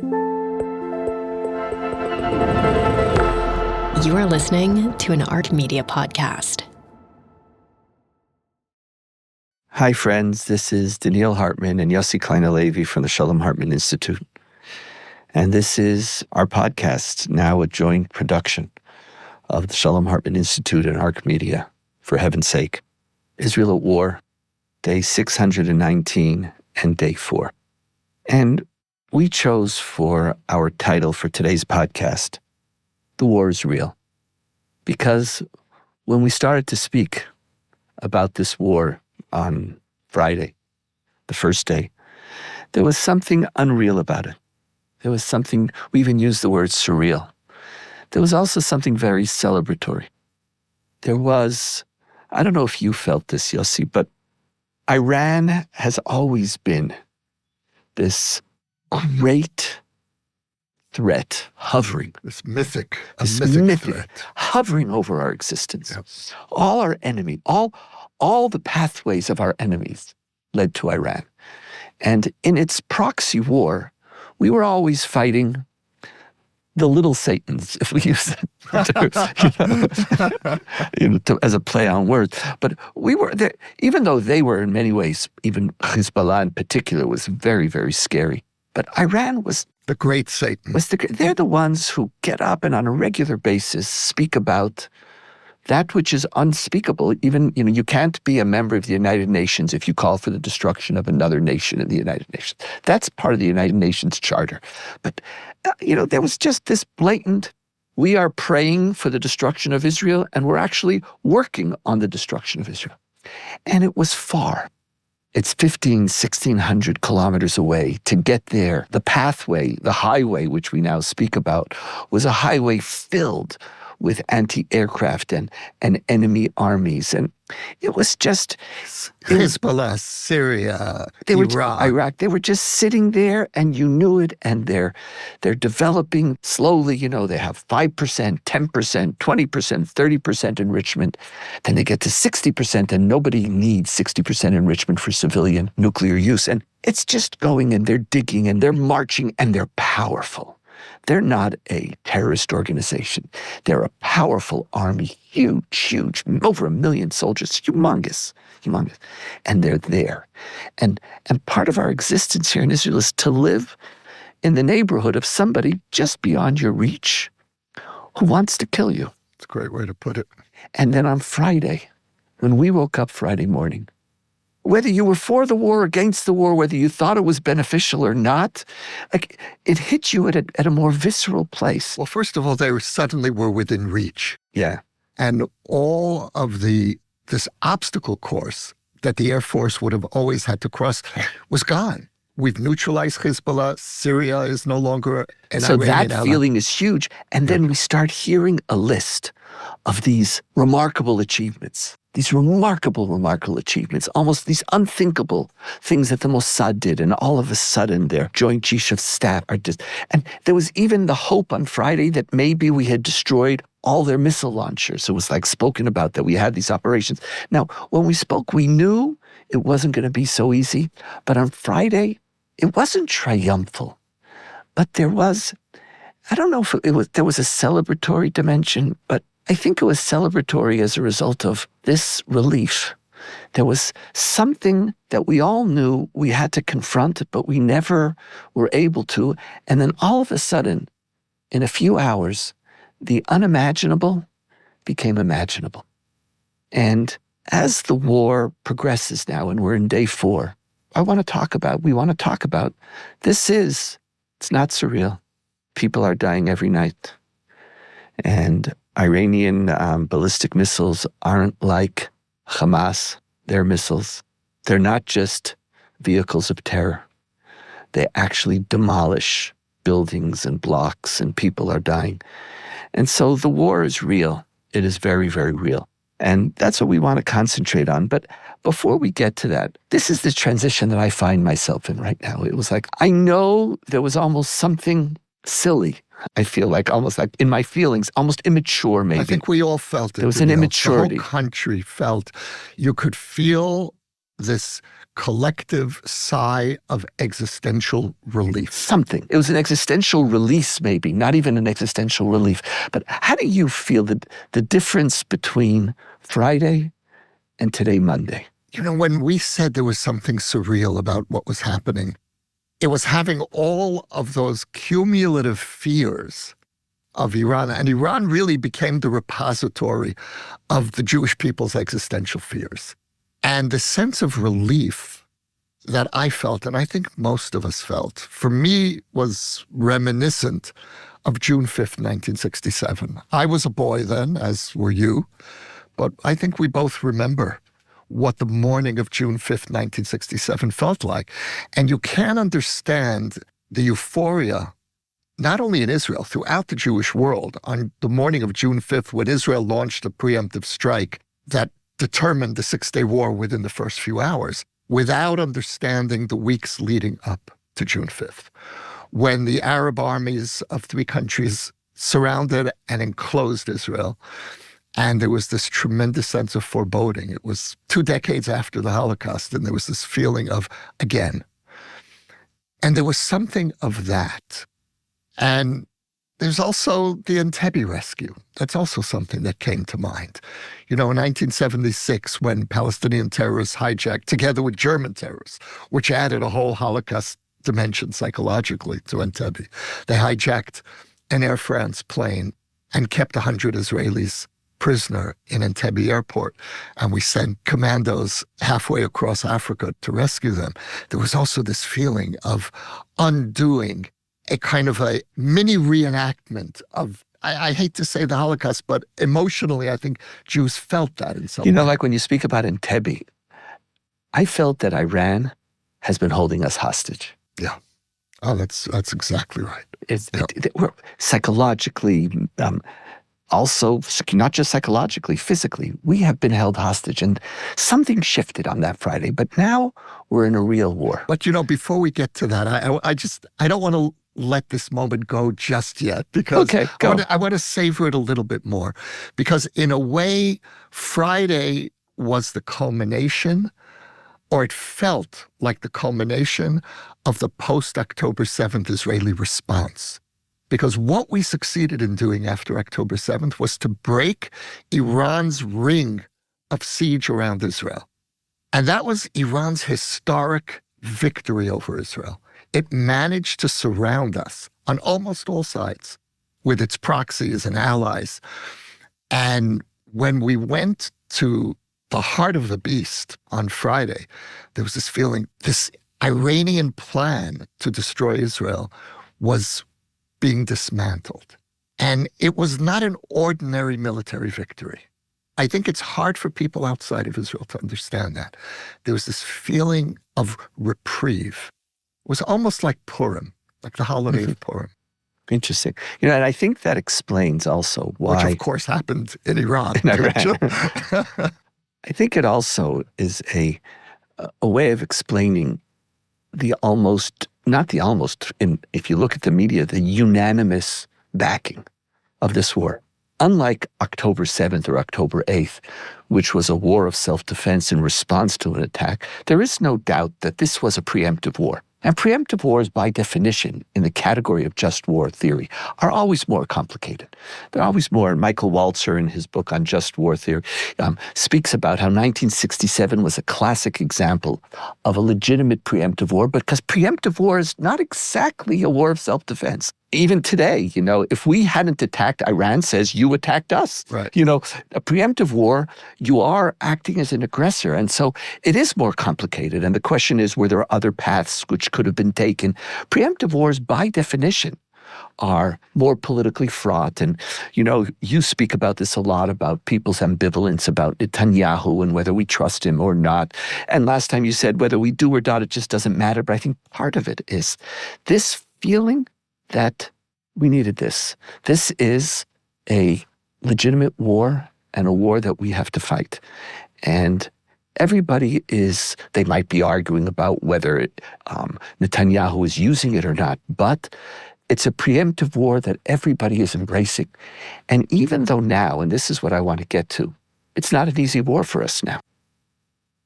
You are listening to an Art Media podcast. Hi, friends. This is Donniel Hartman and Yossi Klein Halevi from the Shalom Hartman Institute. And this is our podcast, now a joint production of the Shalom Hartman Institute and Art Media, for heaven's sake. Israel at War, day 619 and day 4. And we chose for our title for today's podcast, The War is Real. Because when we started to speak about this war on Friday, the first day, there was something unreal about it. There was something, we even used the word surreal. There was also something very celebratory. There was, I don't know if you felt this, Yossi, but Iran has always been this great threat hovering. This mythic mythic threat. Hovering over our existence. Yep. All our enemy, all the pathways of our enemies led to Iran. And in its proxy war, we were always fighting the little Satans, if we use that as a play on words. But we were there, even though they were in many ways, even Hezbollah in particular was very, very scary. But Iran was the great Satan. They're the ones who get up and on a regular basis speak about that which is unspeakable. Even, you can't be a member of the United Nations if you call for the destruction of another nation in the United Nations. That's part of the United Nations Charter. But, there was just this blatant, we are praying for the destruction of Israel, and we're actually working on the destruction of Israel. And it was far. It's 1,600 kilometers away to get there. The pathway, the highway, which we now speak about, was a highway filled with anti-aircraft and enemy armies. And it was just... Hezbollah, Syria, Iraq. They were just sitting there, and you knew it, and they're developing slowly. They have 5%, 10%, 20%, 30% enrichment. Then they get to 60%, and nobody needs 60% enrichment for civilian nuclear use. And it's just going, and they're digging, and they're marching, and they're powerful. They're not a terrorist organization. They're a powerful army, huge, over 1 million soldiers, humongous. And they're there. And part of our existence here in Israel is to live in the neighborhood of somebody just beyond your reach who wants to kill you. It's a great way to put it. And then on Friday, when we woke up Friday morning, whether you were for the war, against the war, whether you thought it was beneficial or not, it hit you at a more visceral place. Well, first of all, they suddenly were within reach. Yeah. And all of this obstacle course that the Air Force would have always had to cross was gone. We've neutralized Hezbollah. Syria is no longer an So Iranian that ally. feeling is huge. And then we start hearing a list of these remarkable achievements. These remarkable achievements, almost these unthinkable things that the Mossad did, and all of a sudden their Joint Chiefs of Staff are just... And there was even the hope on Friday that maybe we had destroyed all their missile launchers. It was spoken about that we had these operations. Now, when we spoke, we knew it wasn't going to be so easy, but on Friday, it wasn't triumphal. But there was, I don't know if there was a celebratory dimension, but I think it was celebratory as a result of this relief. There was something that we all knew we had to confront, but we never were able to. And then all of a sudden, in a few hours, the unimaginable became imaginable. And as the war progresses now, and we're in day 4, we want to talk about it's not surreal. People are dying every night. And Iranian ballistic missiles aren't like Hamas, their missiles. They're not just vehicles of terror. They actually demolish buildings and blocks, and people are dying. And so the war is real. It is very, very real. And that's what we want to concentrate on. But before we get to that, this is the transition that I find myself in right now. It was I know there was almost something silly. I feel almost in my feelings, almost immature maybe. I think we all felt it. There was an immaturity. The whole country felt, you could feel this collective sigh of existential relief. Something. It was an existential release, maybe, not even an existential relief. But how do you feel the difference between Friday and today, Monday? When we said there was something surreal about what was happening, it was having all of those cumulative fears of Iran. And Iran really became the repository of the Jewish people's existential fears. And the sense of relief that I felt, and I think most of us felt, for me was reminiscent of June 5th, 1967. I was a boy then, as were you, but I think we both remember what the morning of June 5th, 1967 felt like. And you can't understand the euphoria, not only in Israel, throughout the Jewish world, on the morning of June 5th, when Israel launched a preemptive strike that determined the Six-Day War within the first few hours, without understanding the weeks leading up to June 5th, when the Arab armies of three countries surrounded and enclosed Israel. And there was this tremendous sense of foreboding. It was 2 decades after the Holocaust, and there was this feeling of, again. And there was something of that. And there's also the Entebbe rescue. That's also something that came to mind. In 1976, when Palestinian terrorists hijacked, together with German terrorists, which added a whole Holocaust dimension psychologically to Entebbe, they hijacked an Air France plane and kept 100 Israelis prisoner in Entebbe airport, and we sent commandos halfway across Africa to rescue them. There was also this feeling of undoing a kind of a mini reenactment of, I hate to say the Holocaust, but emotionally, I think Jews felt that in some way. Like when you speak about Entebbe, I felt that Iran has been holding us hostage. Yeah. Oh, that's exactly right. We're psychologically, also, not just psychologically, physically, we have been held hostage, and something shifted on that Friday. But now we're in a real war. But before we get to that, I don't want to let this moment go just yet, because okay, go. I want to savor it a little bit more, because in a way, Friday was the culmination, or it felt like the culmination of the post-October 7th Israeli response. Because what we succeeded in doing after October 7th was to break Iran's ring of siege around Israel. And that was Iran's historic victory over Israel. It managed to surround us on almost all sides with its proxies and allies. And when we went to the heart of the beast on Friday, there was this feeling, this Iranian plan to destroy Israel was being dismantled. And it was not an ordinary military victory. I think it's hard for people outside of Israel to understand that. There was this feeling of reprieve. It was almost like Purim, like the holiday of Purim. Interesting. And I think that explains also why... Which, of course, happened in Iran. In Iran. I think it also is a way of explaining if you look at the media, the unanimous backing of this war. Unlike October 7th or October 8th, which was a war of self-defense in response to an attack, there is no doubt that this was a preemptive war. And preemptive wars, by definition, in the category of just war theory, are always more complicated. They're always more. Michael Walzer, in his book on just war theory, speaks about how 1967 was a classic example of a legitimate preemptive war, because preemptive war is not exactly a war of self-defense. Even today, if we hadn't attacked, Iran says, you attacked us. Right. A preemptive war, you are acting as an aggressor. And so it is more complicated. And the question is, were there other paths which could have been taken? Preemptive wars, by definition, are more politically fraught. And, you speak about this a lot, about people's ambivalence about Netanyahu and whether we trust him or not. And last time you said whether we do or not, it just doesn't matter. But I think part of it is this feeling that we needed this. This is a legitimate war, and a war that we have to fight. And everybody they might be arguing about whether Netanyahu is using it or not, but it's a preemptive war that everybody is embracing. And even though now, and this is what I want to get to, it's not an easy war for us now.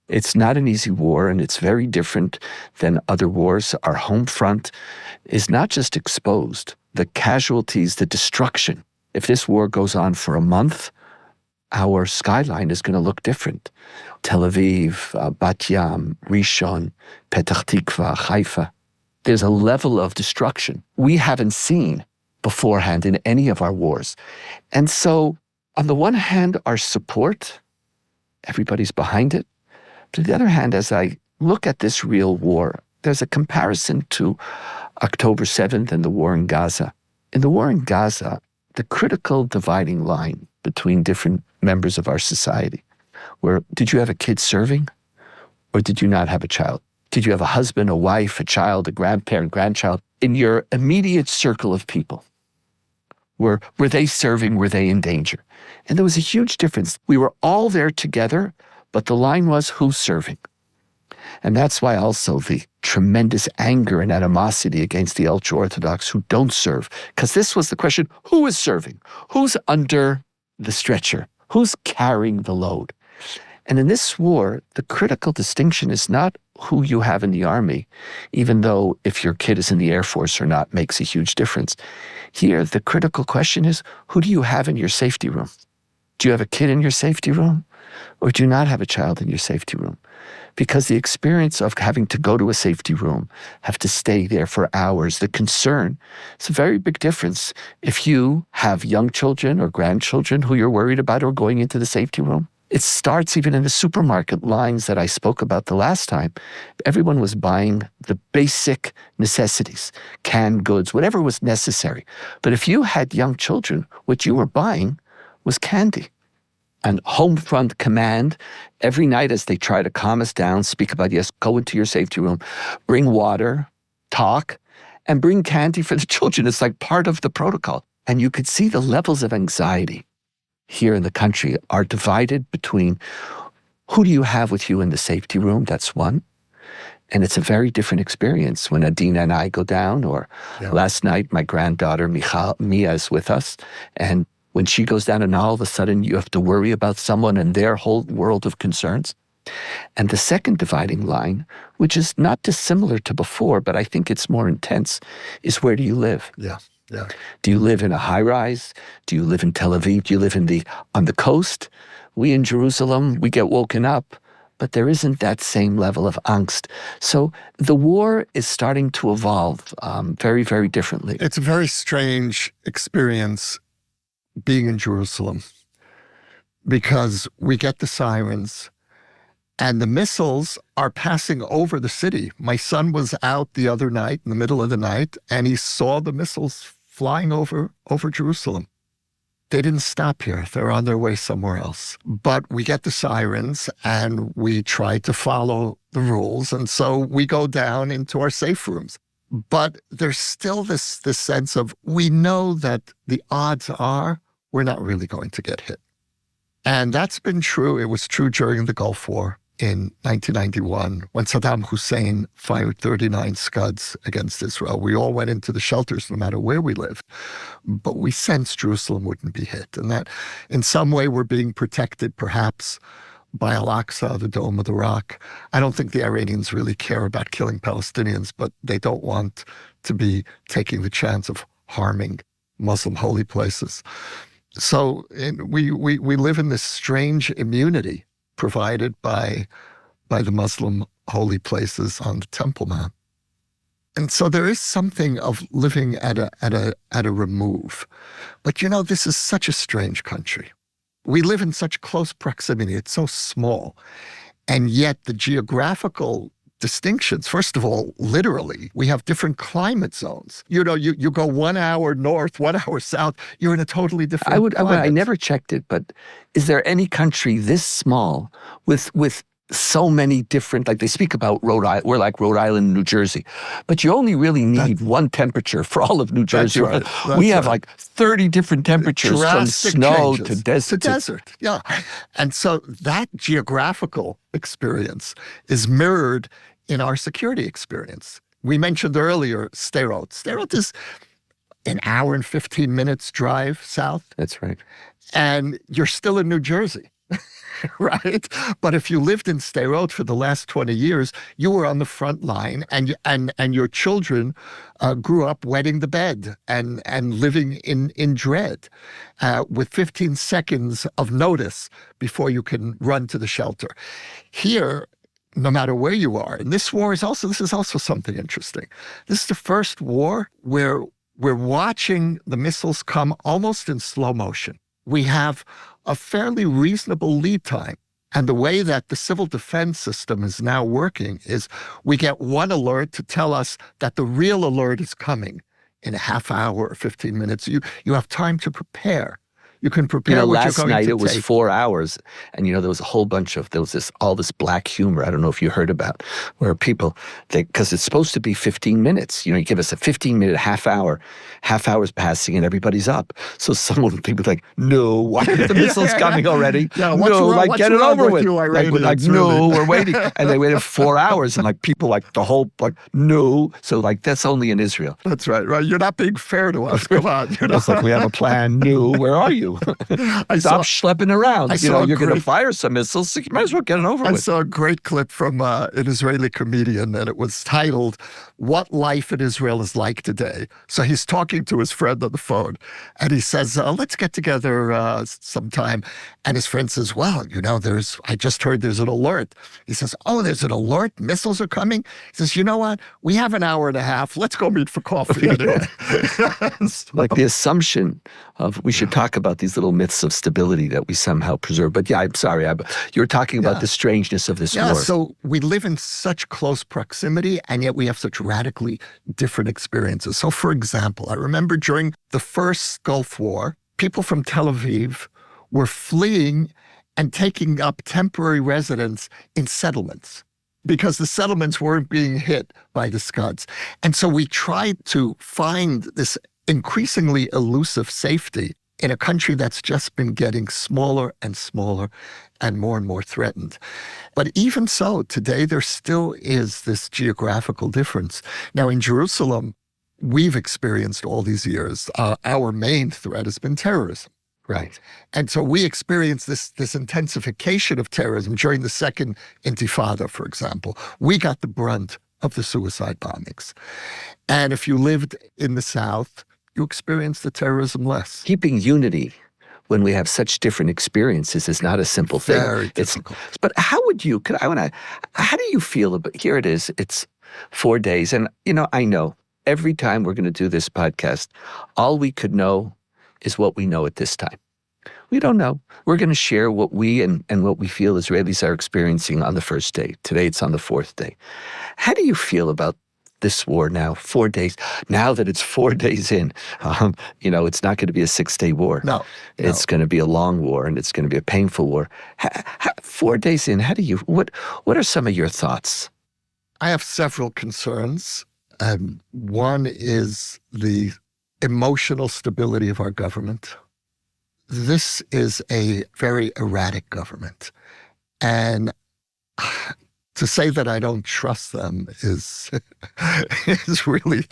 It's not an easy war, and it's very different than other wars. Our home front is not just exposed. The casualties, the destruction. If this war goes on for a month, our skyline is going to look different. Tel Aviv, Bat Yam, Rishon, Petach Tikva, Haifa. There's a level of destruction we haven't seen beforehand in any of our wars. And so, on the one hand, our support, everybody's behind it. But on the other hand, as I look at this real war, there's a comparison to October 7th and the war in Gaza. In the war in Gaza, the critical dividing line between different members of our society were, did you have a kid serving or did you not have a child? Did you have a husband, a wife, a child, a grandparent, grandchild? In your immediate circle of people, were they serving? Were they in danger? And there was a huge difference. We were all there together, but the line was who's serving. And that's why also the tremendous anger and animosity against the ultra-Orthodox who don't serve. Because this was the question, who is serving? Who's under the stretcher? Who's carrying the load? And in this war, the critical distinction is not who you have in the army, even though if your kid is in the Air Force or not makes a huge difference. Here, the critical question is, who do you have in your safety room? Do you have a kid in your safety room? Or do you not have a child in your safety room? Because the experience of having to go to a safety room, have to stay there for hours, the concern, it's a very big difference if you have young children or grandchildren who you're worried about or going into the safety room. It starts even in the supermarket lines that I spoke about the last time. Everyone was buying the basic necessities, canned goods, whatever was necessary. But if you had young children, what you were buying was candy. And home front command, every night as they try to calm us down, speak about, yes, go into your safety room, bring water, talk, and bring candy for the children. It's like part of the protocol. And you could see the levels of anxiety here in the country are divided between who do you have with you in the safety room? That's one. And it's a very different experience when Adina and I go down, or last night my granddaughter Mia is with us, and when she goes down and all of a sudden you have to worry about someone and their whole world of concerns. And the second dividing line, which is not dissimilar to before, but I think it's more intense, is where do you live? Yeah. Do you live in a high-rise? Do you live in Tel Aviv? Do you live on the coast? We in Jerusalem, we get woken up, but there isn't that same level of angst. So the war is starting to evolve very, very differently. It's a very strange experience being in Jerusalem, because we get the sirens and the missiles are passing over the city. My son was out the other night, in the middle of the night, and he saw the missiles flying over Jerusalem. They didn't stop here. They're on their way somewhere else. But we get the sirens and we try to follow the rules. And so we go down into our safe rooms. But there's still this sense of, we know that the odds are we're not really going to get hit. And that's been true. It was true during the Gulf War in 1991, when Saddam Hussein fired 39 Scuds against Israel. We all went into the shelters no matter where we lived. But we sensed Jerusalem wouldn't be hit. And that in some way we're being protected perhaps by Al-Aqsa, the Dome of the Rock. I don't think the Iranians really care about killing Palestinians, but they don't want to be taking the chance of harming Muslim holy places. So we live in this strange immunity provided by the Muslim holy places on the Temple Mount. And so there is something of living at a remove. But you know, this is such a strange country. We live in such close proximity. It's so small. And yet the geographical distinctions, first of all, literally, we have different climate zones. You know, you go 1 hour north, 1 hour south, you're in a totally different climate. I never checked it, but is there any country this small with so many different, like they speak about Rhode Island, we're like Rhode Island, New Jersey, but you only really need one temperature for all of New Jersey. That's right. We have like 30 different temperatures from snow to desert. Yeah. And so that geographical experience is mirrored in our security experience. We mentioned earlier Sderot. Sderot is an hour and 15 minutes drive south. That's right. And you're still in New Jersey. right? But if you lived in Sderot for the last 20 years, you were on the front line, and your children grew up wetting the bed and living in dread with 15 seconds of notice before you can run to the shelter. Here, no matter where you are, and this is also something interesting. This is the first war where we're watching the missiles come almost in slow motion. We have a fairly reasonable lead time. And the way that the civil defense system is now working is we get one alert to tell us that the real alert is coming in a half hour or 15 minutes. You have time to prepare. You can prepare what you're going to take. Last night it was 4 hours, and there was a whole bunch of, all this black humor, I don't know if you heard about, where people, because it's supposed to be 15 minutes. You give us a 15-minute, half hour's passing, and everybody's up. So someone would be like, no, why are the missiles coming already? Yeah, get it over with. No, we're waiting. And they waited 4 hours, and people no. So that's only in Israel. That's right. You're not being fair to us. Come on. It's like, we have a plan. No, where are you? Stop schlepping around. You're going to fire some missiles. So you might as well get it over with. I saw a great clip from an Israeli comedian, and it was titled, "What Life in Israel is Like Today." So he's talking to his friend on the phone, and he says, let's get together sometime. And his friend says, well, I just heard there's an alert. He says, oh, there's an alert? Missiles are coming? He says, you know what? We have an hour and a half. Let's go meet for coffee. Like the assumption of we should talk about these little myths of stability that we somehow preserve. But yeah, I'm sorry. You were talking about the strangeness of this war. So we live in such close proximity, and yet we have such radically different experiences. So for example, I remember during the first Gulf War, people from Tel Aviv were fleeing and taking up temporary residence in settlements because the settlements weren't being hit by the Scuds. And so we tried to find this increasingly elusive safety in a country that's just been getting smaller and smaller and more threatened. But even so, today there still is this geographical difference. Now in Jerusalem, we've experienced all these years, our main threat has been terrorism. Right. And so we experienced this intensification of terrorism during the second Intifada, for example. We got the brunt of the suicide bombings. And if you lived in the South, you experienced the terrorism less. Keeping unity when we have such different experiences is not a simple thing. Very difficult. But how would you, how do you feel about, here it is, it's 4 days. And, I know every time we're going to do this podcast, all we could know is what we know at this time. We don't know. We're going to share what we and what we feel Israelis are experiencing on the first day. Today it's on the fourth day. How do you feel about this war now, 4 days? Now that it's 4 days in, it's not going to be a 6-day war. No. It's going to be a long war, and it's going to be a painful war. 4 days in, what are some of your thoughts? I have several concerns. One is the emotional stability of our government. This is a very erratic government. And to say that I don't trust them is really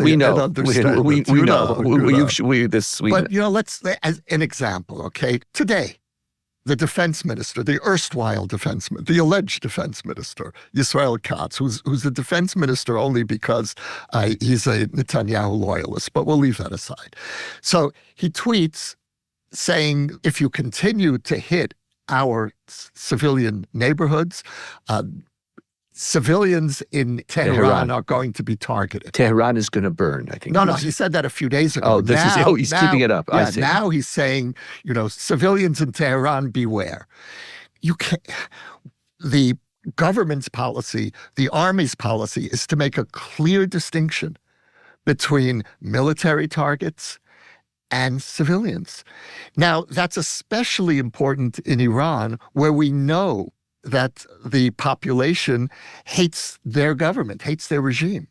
we know. an understatement. We know. But let's as an example, okay? Today, the defense minister, the erstwhile defense minister, the alleged defense minister, Yisrael Katz, who's the defense minister only because he's a Netanyahu loyalist, but we'll leave that aside. So he tweets saying, if you continue to hit our civilian neighborhoods, civilians in Tehran are going to be targeted. Tehran is going to burn, I think. No, he said that a few days ago. Oh, he's keeping it up. Yeah, I see. Now he's saying, civilians in Tehran, beware. You can't. The government's policy, the army's policy, is to make a clear distinction between military targets and civilians. Now, that's especially important in Iran, where we know that the population hates their government, hates their regime.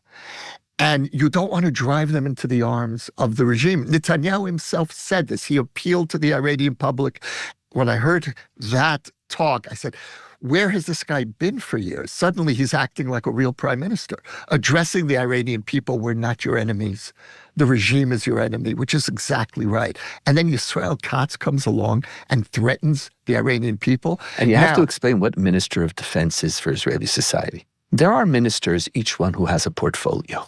And you don't want to drive them into the arms of the regime. Netanyahu himself said this. He appealed to the Iranian public. When I heard that talk, I said, where has this guy been for years? Suddenly he's acting like a real prime minister, addressing the Iranian people, we're not your enemies. The regime is your enemy, which is exactly right. And then Yisrael Katz comes along and threatens the Iranian people. And you have to explain what Minister of Defense is for Israeli society. There are ministers, each one who has a portfolio.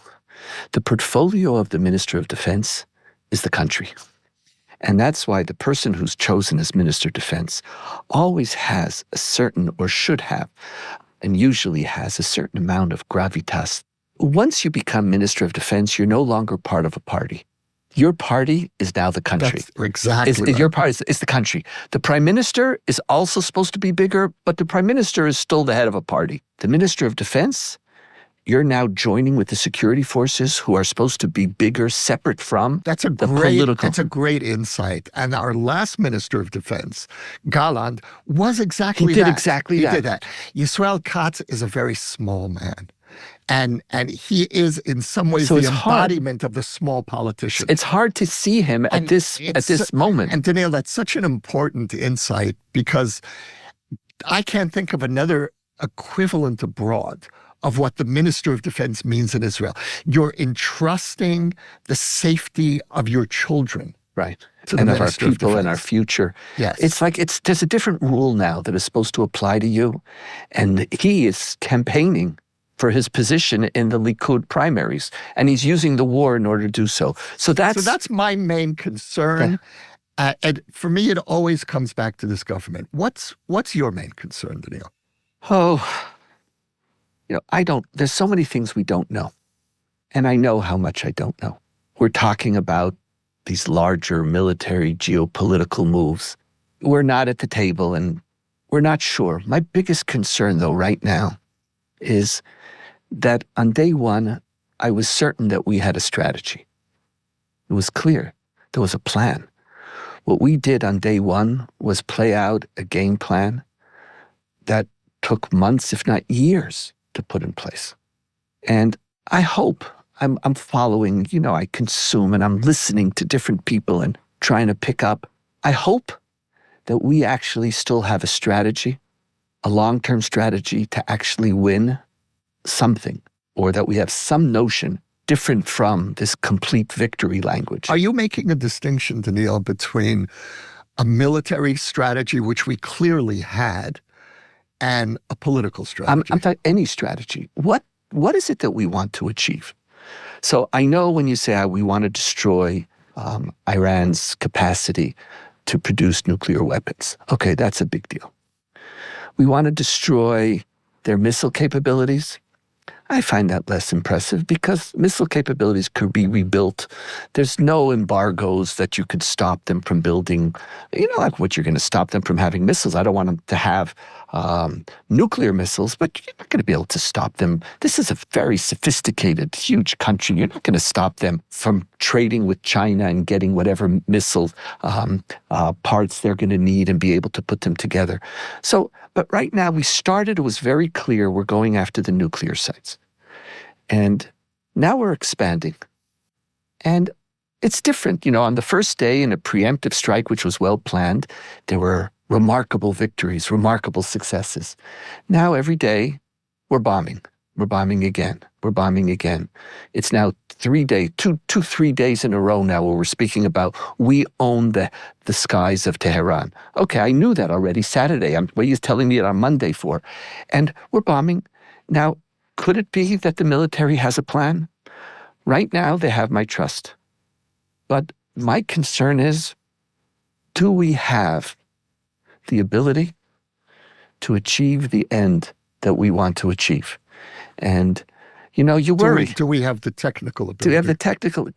The portfolio of the Minister of Defense is the country. And that's why the person who's chosen as Minister of Defense always has a certain, or should have, and usually has a certain amount of gravitas. Once you become Minister of Defense, you're no longer part of a party. Your party is now the country. That's exactly right. Your party is the country. The Prime Minister is also supposed to be bigger, but the Prime Minister is still the head of a party. The Minister of Defense, you're now joining with the security forces who are supposed to be bigger, separate from the political. That's a great insight. And our last Minister of Defense, Galland, was exactly that. He did exactly that. He did that. Yisrael Katz is a very small man. And he is in some ways the embodiment of the small politician. It's hard to see him at this moment. And Donniel, that's such an important insight because I can't think of another equivalent abroad of what the Minister of Defense means in Israel. You're entrusting the safety of your children. Right. And of our people and our future. Yes. It's like there's a different rule now that is supposed to apply to you. And he is campaigning for his position in the Likud primaries. And he's using the war in order to do so. So that's my main concern. And for me, it always comes back to this government. What's your main concern, Donniel? Oh, there's so many things we don't know. And I know how much I don't know. We're talking about these larger military geopolitical moves. We're not at the table and we're not sure. My biggest concern, though, right now is that on day one, I was certain that we had a strategy. It was clear. There was a plan. What we did on day one was play out a game plan that took months, if not years, to put in place. And I hope I'm following, I consume and I'm listening to different people and trying to pick up. I hope that we actually still have a strategy, a long-term strategy to actually win something, or that we have some notion different from this complete victory language. Are you making a distinction, Donniel, between a military strategy, which we clearly had, and a political strategy? I'm talking any strategy. What is it that we want to achieve? So I know when you say we want to destroy Iran's capacity to produce nuclear weapons. Okay, that's a big deal. We want to destroy their missile capabilities. I find that less impressive because missile capabilities could be rebuilt. There's no embargoes that you could stop them from building, like what you're going to stop them from having missiles. I don't want them to have nuclear missiles, but you're not going to be able to stop them. This is a very sophisticated, huge country. You're not going to stop them from trading with China and getting whatever missile parts they're going to need and be able to put them together. So, but right now it was very clear we're going after the nuclear sites. And now we're expanding. And it's different. On the first day in a preemptive strike, which was well planned, there were remarkable victories, remarkable successes. Now every day we're bombing. We're bombing again. We're bombing again. It's now 3 days in a row now where we're speaking about we own the skies of Tehran. Okay, I knew that already Saturday. What are you telling me it on Monday for? And we're bombing. Now, could it be that the military has a plan? Right now, they have my trust. But my concern is, do we have the ability to achieve the end that we want to achieve? And, you worry. Do we have the technical ability? Do we have the technical?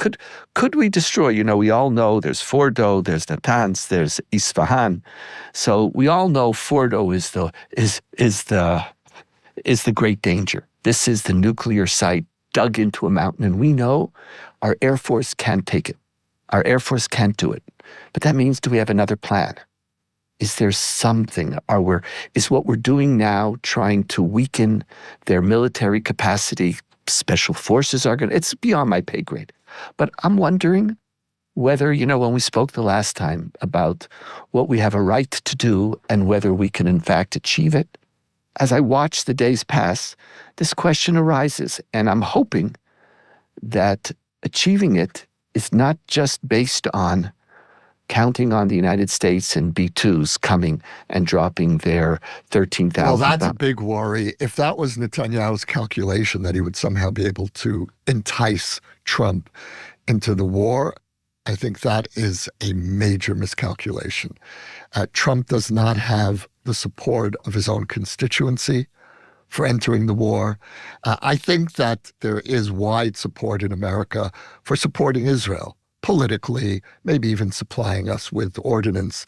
Could we destroy? We all know there's Fordo, there's Natanz, there's Isfahan. So we all know Fordo is the great danger. This is the nuclear site dug into a mountain, and we know our Air Force can't take it. Our Air Force can't do it. But that means, do we have another plan? Is there something? Is what we're doing now trying to weaken their military capacity? Special forces it's beyond my pay grade. But I'm wondering whether, when we spoke the last time about what we have a right to do and whether we can in fact achieve it, as I watch the days pass, this question arises, and I'm hoping that achieving it is not just based on counting on the United States and B-2s coming and dropping their 13,000. Well, that's a big worry. If that was Netanyahu's calculation that he would somehow be able to entice Trump into the war, I think that is a major miscalculation. Trump does not have the support of his own constituency for entering the war. I think that there is wide support in America for supporting Israel politically, maybe even supplying us with ordnance,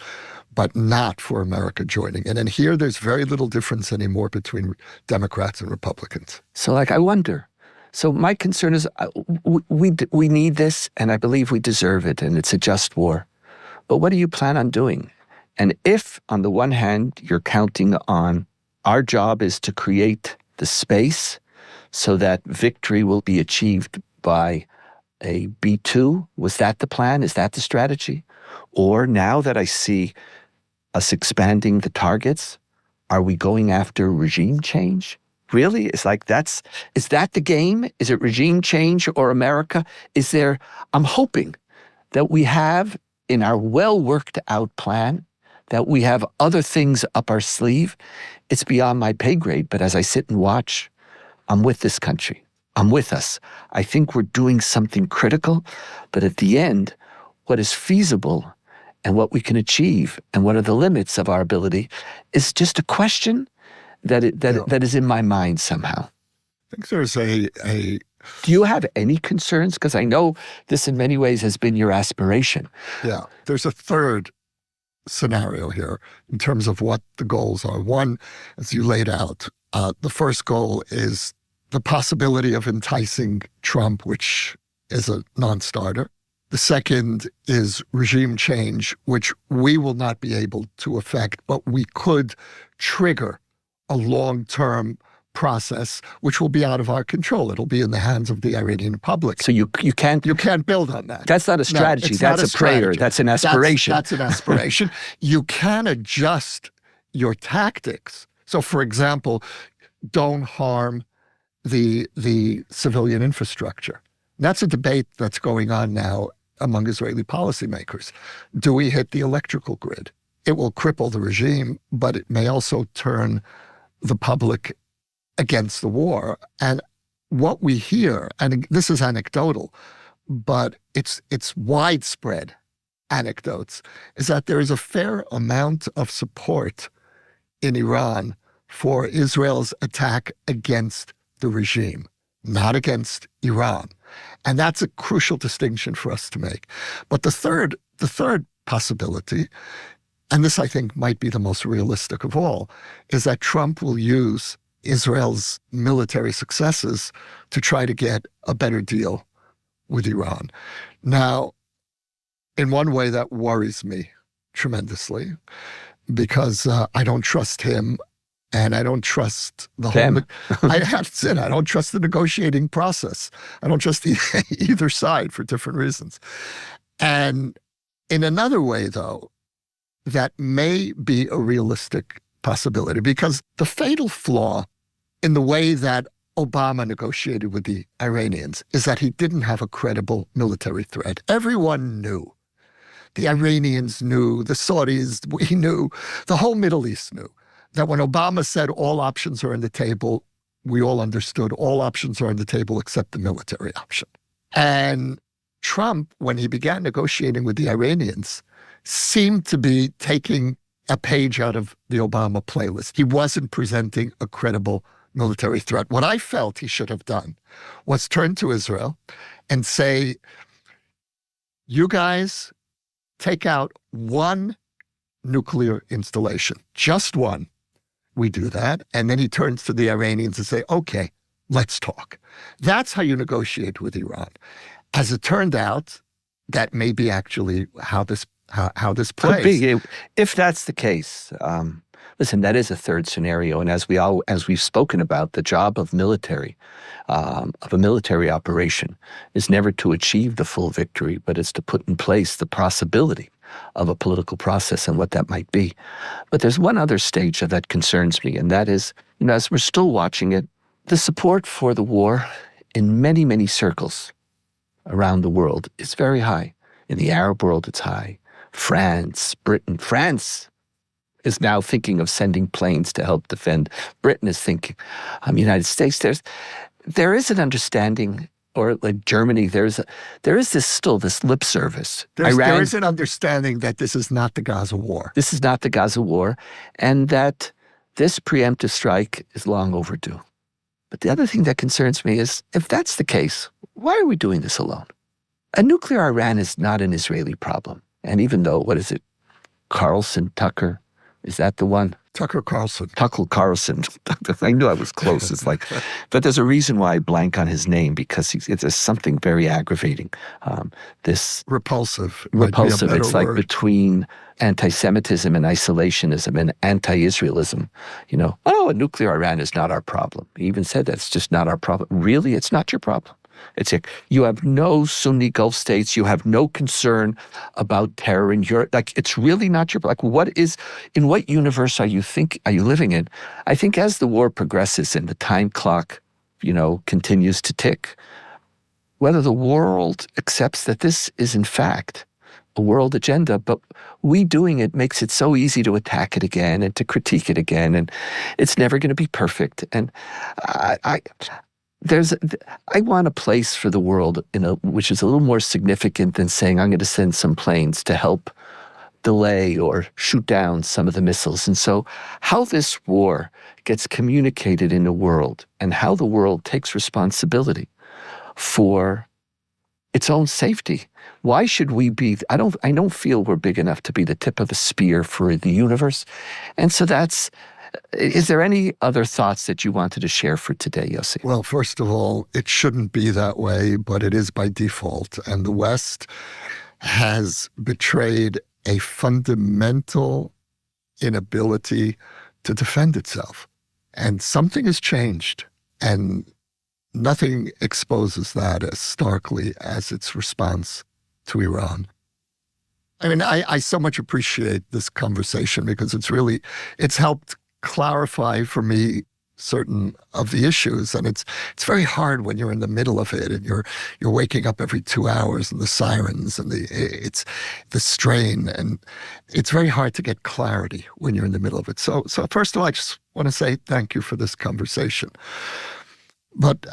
but not for America joining in. And here there's very little difference anymore between Democrats and Republicans. So I wonder. So my concern is we need this, and I believe we deserve it, and it's a just war. But what do you plan on doing? And if, on the one hand, you're counting on our job is to create the space so that victory will be achieved by a B-2, was that the plan? Is that the strategy? Or now that I see us expanding the targets, are we going after regime change? Really? Is that the game? Is it regime change or America? I'm hoping that we have in our well-worked out plan, that we have other things up our sleeve. It's beyond my pay grade, but as I sit and watch, I'm with this country. I'm with us. I think we're doing something critical, but at the end, what is feasible and what we can achieve and what are the limits of our ability is just a question that is in my mind somehow. I think there's a Do you have any concerns? Because I know this in many ways has been your aspiration. Yeah, there's a third scenario here in terms of what the goals are. One, as you laid out, the first goal is the possibility of enticing Trump, which is a non-starter. The second is regime change, which we will not be able to affect, but we could trigger a long-term process, which will be out of our control. It'll be in the hands of the Iranian public. So you can't build on that. That's not a strategy. No, that's a prayer. strategy. That's an aspiration. That's an aspiration. You can adjust your tactics. So, for example, don't harm the civilian infrastructure. That's a debate that's going on now among Israeli policymakers. Do we hit the electrical grid? It will cripple the regime, but it may also turn the public against the war. And what we hear, and this is anecdotal, but it's widespread anecdotes, is that there is a fair amount of support in Iran for Israel's attack against the regime, not against Iran. And that's a crucial distinction for us to make. But the third possibility, and this I think might be the most realistic of all, is that Trump will use Israel's military successes to try to get a better deal with Iran. Now, in one way that worries me tremendously, because I don't trust him and I don't trust the whole. I don't trust the negotiating process. I don't trust either side for different reasons. And in another way, though, that may be a realistic possibility, because the fatal flaw in the way that Obama negotiated with the Iranians is that he didn't have a credible military threat. Everyone knew. The Iranians knew, the Saudis, we knew, the whole Middle East knew that when Obama said all options are on the table, we all understood all options are on the table except the military option. And Trump, when he began negotiating with the Iranians, seemed to be taking a page out of the Obama playlist. He wasn't presenting a credible military threat. What I felt he should have done was turn to Israel and say, you guys take out one nuclear installation, just one. We do that. And then he turns to the Iranians and say, okay, let's talk. That's how you negotiate with Iran. As it turned out, that may be actually how this plays. Could be. If that's the case, listen, that is a third scenario. And as we've spoken about, the job of a military operation is never to achieve the full victory, but it's to put in place the possibility of a political process and what that might be. But there's one other stage that concerns me, and that is, as we're still watching it, the support for the war in many, many circles around the world is very high. In the Arab world, it's high. France, Britain. France is now thinking of sending planes to help defend. Britain is thinking. United States, there is an understanding, or like Germany, there is this lip service. There is an understanding that this is not the Gaza war. This is not the Gaza war, and that this preemptive strike is long overdue. But the other thing that concerns me is, if that's the case, why are we doing this alone? A nuclear Iran is not an Israeli problem. And even though, Tucker, is that the one? Tucker Carlson. Tucker Carlson. I knew I was close. It's like, but there's a reason why I blank on his name, because it's something very aggravating. This repulsive. It's like between anti-Semitism and isolationism and anti-Israelism. A nuclear Iran is not our problem. He even said that it's just not our problem. Really, it's not your problem. It's like, you have no Sunni Gulf states. You have no concern about terror in Europe. Like, it's really not your, in what universe are you living in? I think as the war progresses and the time clock, continues to tick, whether the world accepts that this is in fact a world agenda, but we doing it makes it so easy to attack it again and to critique it again. And it's never going to be perfect. And I want a place for the world which is a little more significant than saying I'm going to send some planes to help delay or shoot down some of the missiles. And so how this war gets communicated in the world and how the world takes responsibility for its own safety. Why should we be, I don't feel we're big enough to be the tip of the spear for the universe. And so is there any other thoughts that you wanted to share for today, Yossi? Well, first of all, it shouldn't be that way, but it is by default. And the West has betrayed a fundamental inability to defend itself. And something has changed. And nothing exposes that as starkly as its response to Iran. I mean, I so much appreciate this conversation because it's helped clarify for me certain of the issues. And it's very hard when you're in the middle of it and you're waking up every 2 hours and the sirens and the strain, and it's very hard to get clarity when you're in the middle of it. So first of all, I just want to say thank you for this conversation. But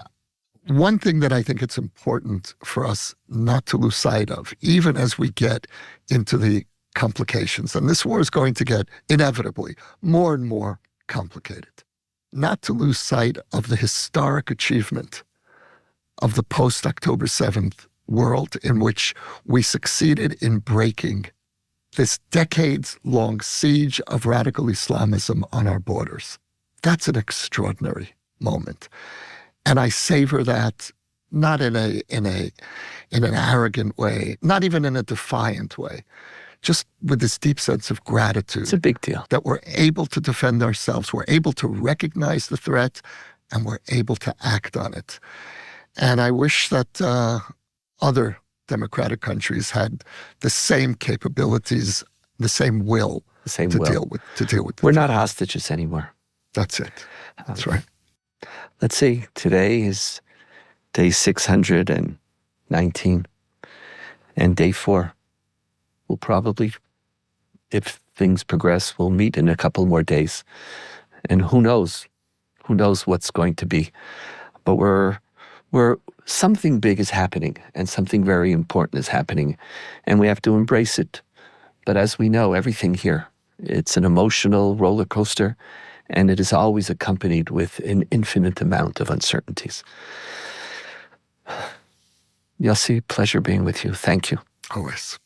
one thing that I think it's important for us not to lose sight of, even as we get into the complications, and this war is going to get inevitably more and more complicated, not to lose sight of the historic achievement of the post-October 7th world in which we succeeded in breaking this decades-long siege of radical Islamism on our borders. That's an extraordinary moment. And I savor that not in an arrogant way, not even in a defiant way, just with this deep sense of gratitude. It's a big deal. That we're able to defend ourselves, we're able to recognize the threat, and we're able to act on it. And I wish that other democratic countries had the same capabilities, the same will to deal with We're not hostages anymore. That's it. That's right. Let's see, today is day 619, and day 4. We'll probably, if things progress, we'll meet in a couple more days. And who knows what's going to be. But something big is happening, and something very important is happening, and we have to embrace it. But as we know, everything here, it's an emotional roller coaster, and it is always accompanied with an infinite amount of uncertainties. Yossi, pleasure being with you. Thank you. Always.